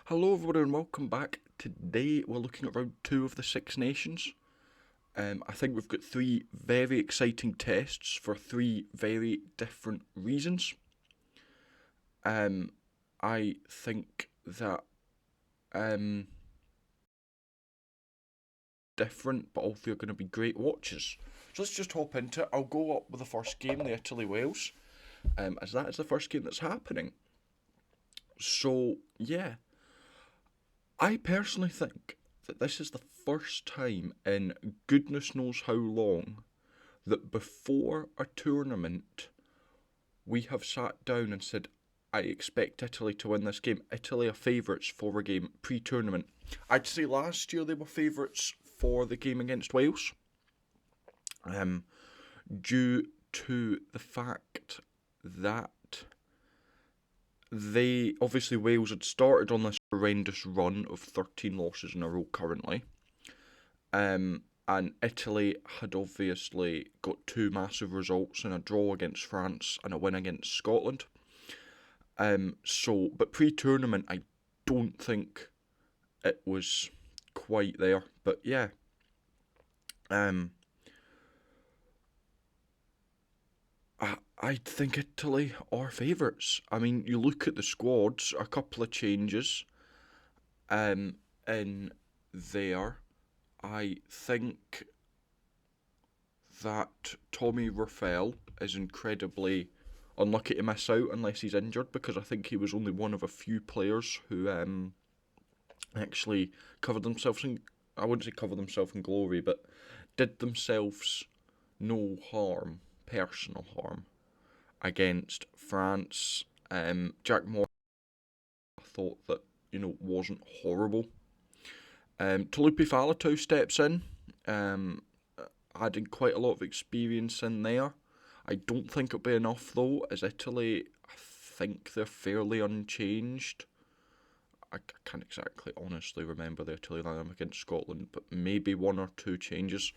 Hello everyone and welcome back. Today we're looking at round 2 of the Six Nations. I think we've got three very exciting tests for three very different reasons. I think that different, but all three are going to be great watches. So let's just hop into it. I'll go up with the first game, the Italy-Wales, as that is the first game that's happening. So yeah, I personally think that this is the first time in goodness knows how long that before a tournament we have sat down and said, I expect Italy to win this game. Italy are favourites for a game pre tournament. I'd say last year they were favourites for the game against Wales, due to the fact that they obviously Wales had started on this horrendous run of 13 losses in a row currently. And Italy had obviously got two massive results in a draw against France and a win against Scotland. But pre-tournament, I don't think it was quite there. But yeah, I think Italy are favourites. I mean, you look at the squads, a couple of changes, in there. I think that Tommy Rafael is incredibly unlucky to miss out unless he's injured, because I think he was only one of a few players who actually covered themselves in, I wouldn't say cover themselves in glory, but did themselves no harm, personal harm, against France. Jack Moore, I thought that, wasn't horrible. Talupi Falatau steps in, adding quite a lot of experience in there. I don't think it'll be enough though, as Italy, I think they're fairly unchanged. I can't exactly honestly remember the Italy lineup against Scotland, but maybe one or two changes.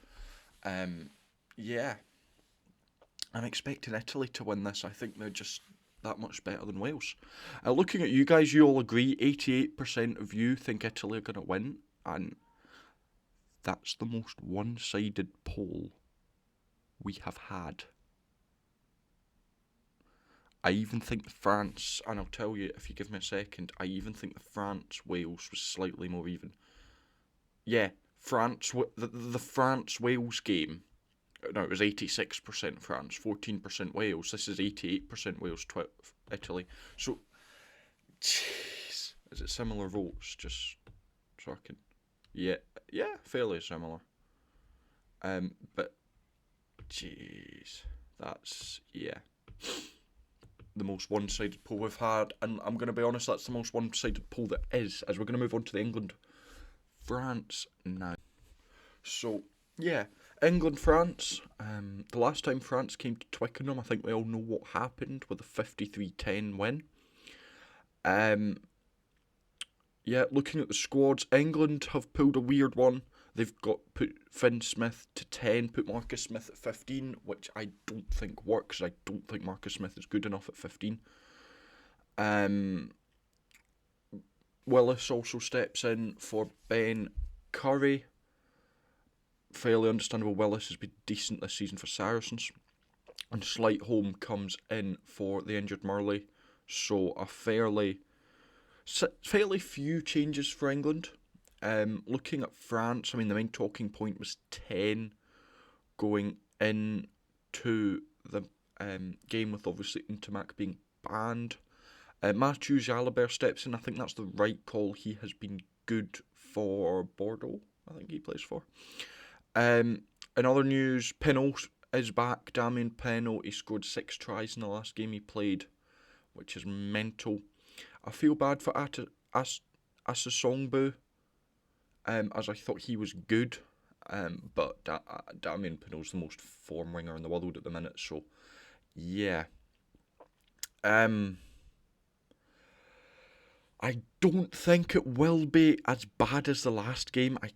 Yeah, I'm expecting Italy to win this. I think they're just that much better than Wales. Looking at you guys, you all agree 88% of you think Italy are going to win, and that's the most one-sided poll we have had. I even think France, and I'll tell you if you give me a second, I even think the France-Wales was slightly more even. Yeah, the France-Wales game, no, it was 86% France, 14% Wales. This is 88% Wales, Italy. So, jeez, is it similar votes? Just so I can, yeah, fairly similar. But, jeez, that's, yeah, the most one-sided poll we've had, and I'm going to be honest, that's the most one-sided poll that is, as we're going to move on to the England-France now. So, yeah, England-France, the last time France came to Twickenham, I think we all know what happened with a 53-10 win. Yeah, looking at the squads, England have pulled a weird one. They've put Finn Smith to 10, put Marcus Smith at 15, which I don't think works. I don't think Marcus Smith is good enough at 15. Willis also steps in for Ben Curry. Fairly understandable. Willis has been decent this season for Saracens. And Slightholme comes in for the injured Murley. So a fairly few changes for England. Looking at France, I mean, the main talking point was 10 going into the game, with obviously Intermac being banned. Mathieu Jalabert steps in. I think that's the right call. He has been good for Bordeaux, I think he plays for. In other news, Pinot is back. Damien Pinot, he scored 6 tries in the last game he played, which is mental. I feel bad for Asasongbu, as I thought he was good, but Damien Pinot's the most form winger in the world at the minute, so yeah. I don't think it will be as bad as the last game. I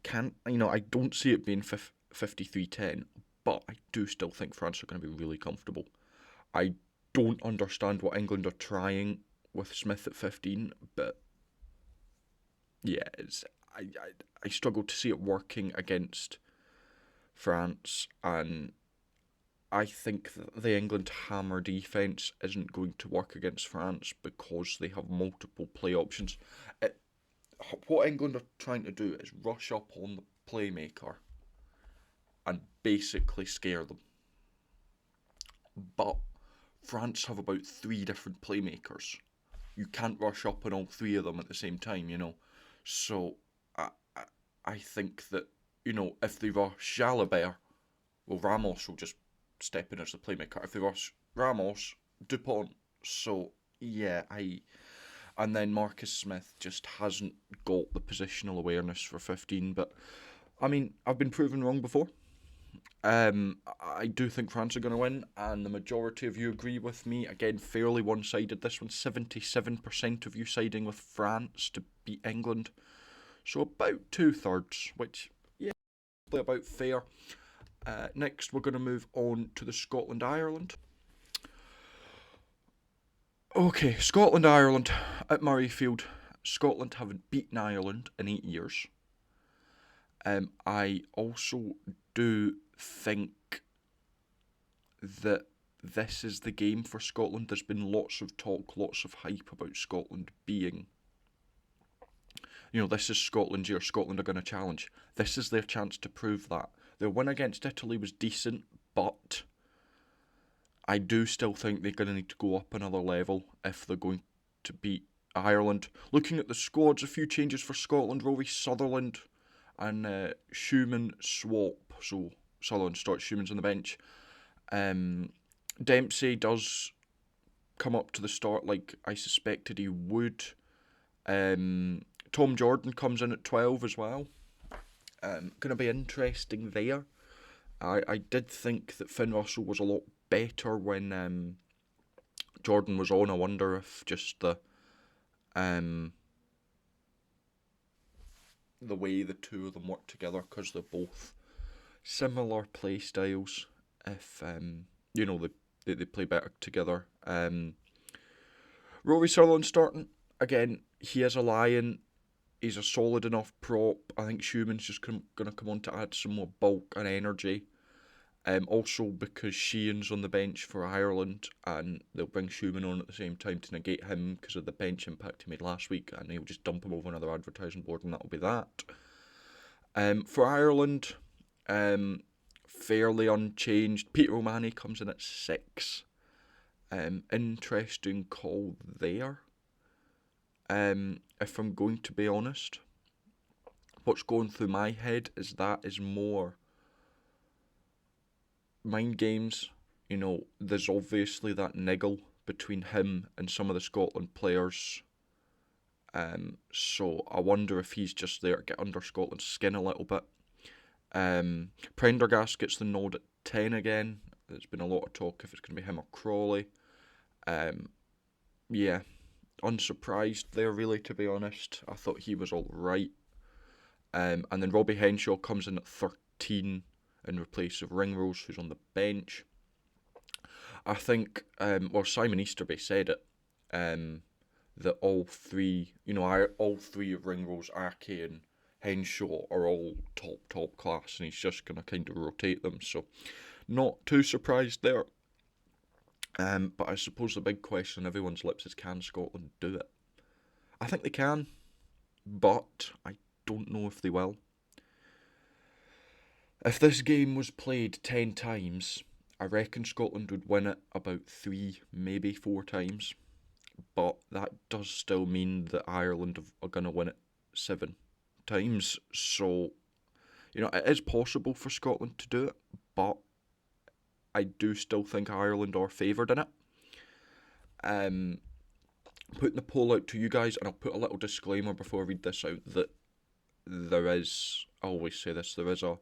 don't see it being 53-10, but I do still think France are going to be really comfortable. I don't understand what England are trying with Smith at 15, but yeah, I struggle to see it working against France, and I think that the England hammer defence isn't going to work against France because they have multiple play options. It, what England are trying to do is rush up on the playmaker and basically scare them. But France have about three different playmakers. You can't rush up on all three of them at the same time, you know. So I, I think that, you know, if they rush Jalabert, well, Ramos will just step in as the playmaker. If they rush Ramos, Dupont. So yeah, and then Marcus Smith just hasn't got the positional awareness for 15. But I mean, I've been proven wrong before. I do think France are going to win, and the majority of you agree with me. Again, fairly one-sided. This one, 77% of you siding with France to beat England. So about 2/3, which, yeah, about fair. Next, we're going to move on to the Scotland-Ireland. Okay, Scotland-Ireland at Murrayfield. Scotland haven't beaten Ireland in 8 years. I also do think that this is the game for Scotland. There's been lots of talk, lots of hype about Scotland being, you know, this is Scotland's year. Scotland are going to challenge. This is their chance to prove that. Their win against Italy was decent, but I do still think they're going to need to go up another level if they're going to beat Ireland. Looking at the squads, a few changes for Scotland. Rory Sutherland and Schumann swap. So Sutherland starts, Schumann's on the bench. Dempsey does come up to the start like I suspected he would. Tom Jordan comes in at 12 as well. Going to be interesting there. I did think that Finn Russell was a lot better when Jordan was on. I wonder if just the way the two of them work together, because they're both similar play styles, if you know, they play better together. Rory Sutherland starting again. He is a lion. He's a solid enough prop. I think Schumann's just going to come on to add some more bulk and energy. Also because Sheehan's on the bench for Ireland, and they'll bring Schumann on at the same time to negate him because of the bench impact he made last week, and he'll just dump him over another advertising board, and that'll be that. For Ireland, fairly unchanged. Peter O'Mahony comes in at 6. Interesting call there. If I'm going to be honest, what's going through my head is that is more mind games. You know, there's obviously that niggle between him and some of the Scotland players. So I wonder if he's just there to get under Scotland's skin a little bit. Prendergast gets the nod at 10 again. There's been a lot of talk if it's going to be him or Crawley. Yeah, unsurprised there, really, to be honest. I thought he was alright. And then Robbie Henshaw comes in at 13 in replace of Ringrose, who's on the bench. I think, Simon Easterby said it, that all three of Ringrose, Ake and Henshaw are all top class, and he's just going to kind of rotate them. So not too surprised there. But I suppose the big question on everyone's lips is, can Scotland do it? I think they can, but I don't know if they will. If this game was played 10 times, I reckon Scotland would win it about 3, maybe 4 times. But that does still mean that Ireland are going to win it 7 times. So, you know, it is possible for Scotland to do it, but I do still think Ireland are favoured in it. Putting the poll out to you guys, and I'll put a little disclaimer before I read this out, that there is, I always say this, there is a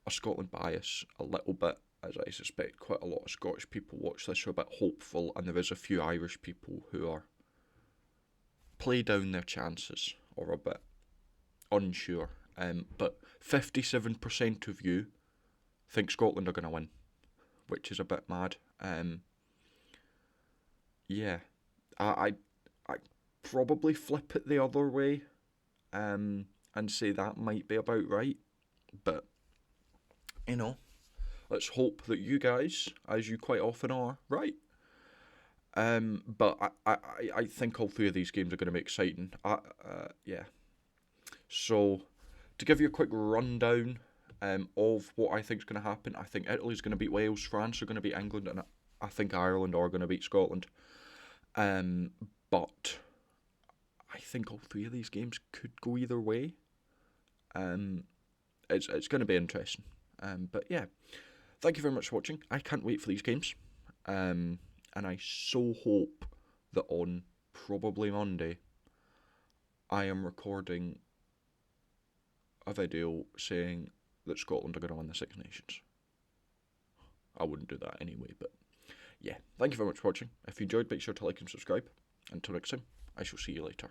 Scotland bias, a little bit, as I suspect quite a lot of Scottish people watch this, who are a bit hopeful, and there is a few Irish people who are play down their chances, or a bit unsure. But 57% of you think Scotland are going to win, which is a bit mad. Yeah, I probably flip it the other way. and say that might be about right. But, let's hope that you guys, as you quite often are, right. But I think all three of these games are going to be exciting. Yeah. So, to give you a quick rundown of what I think is going to happen, I think Italy's going to beat Wales, France are going to beat England, and I think Ireland are going to beat Scotland. But I think all three of these games could go either way. It's going to be interesting. But yeah, thank you very much for watching. I can't wait for these games. And I so hope that on probably Monday, I am recording a video saying that Scotland are going to win the Six Nations. I wouldn't do that anyway, but yeah. Thank you very much for watching. If you enjoyed, make sure to like and subscribe. Until next time, I shall see you later.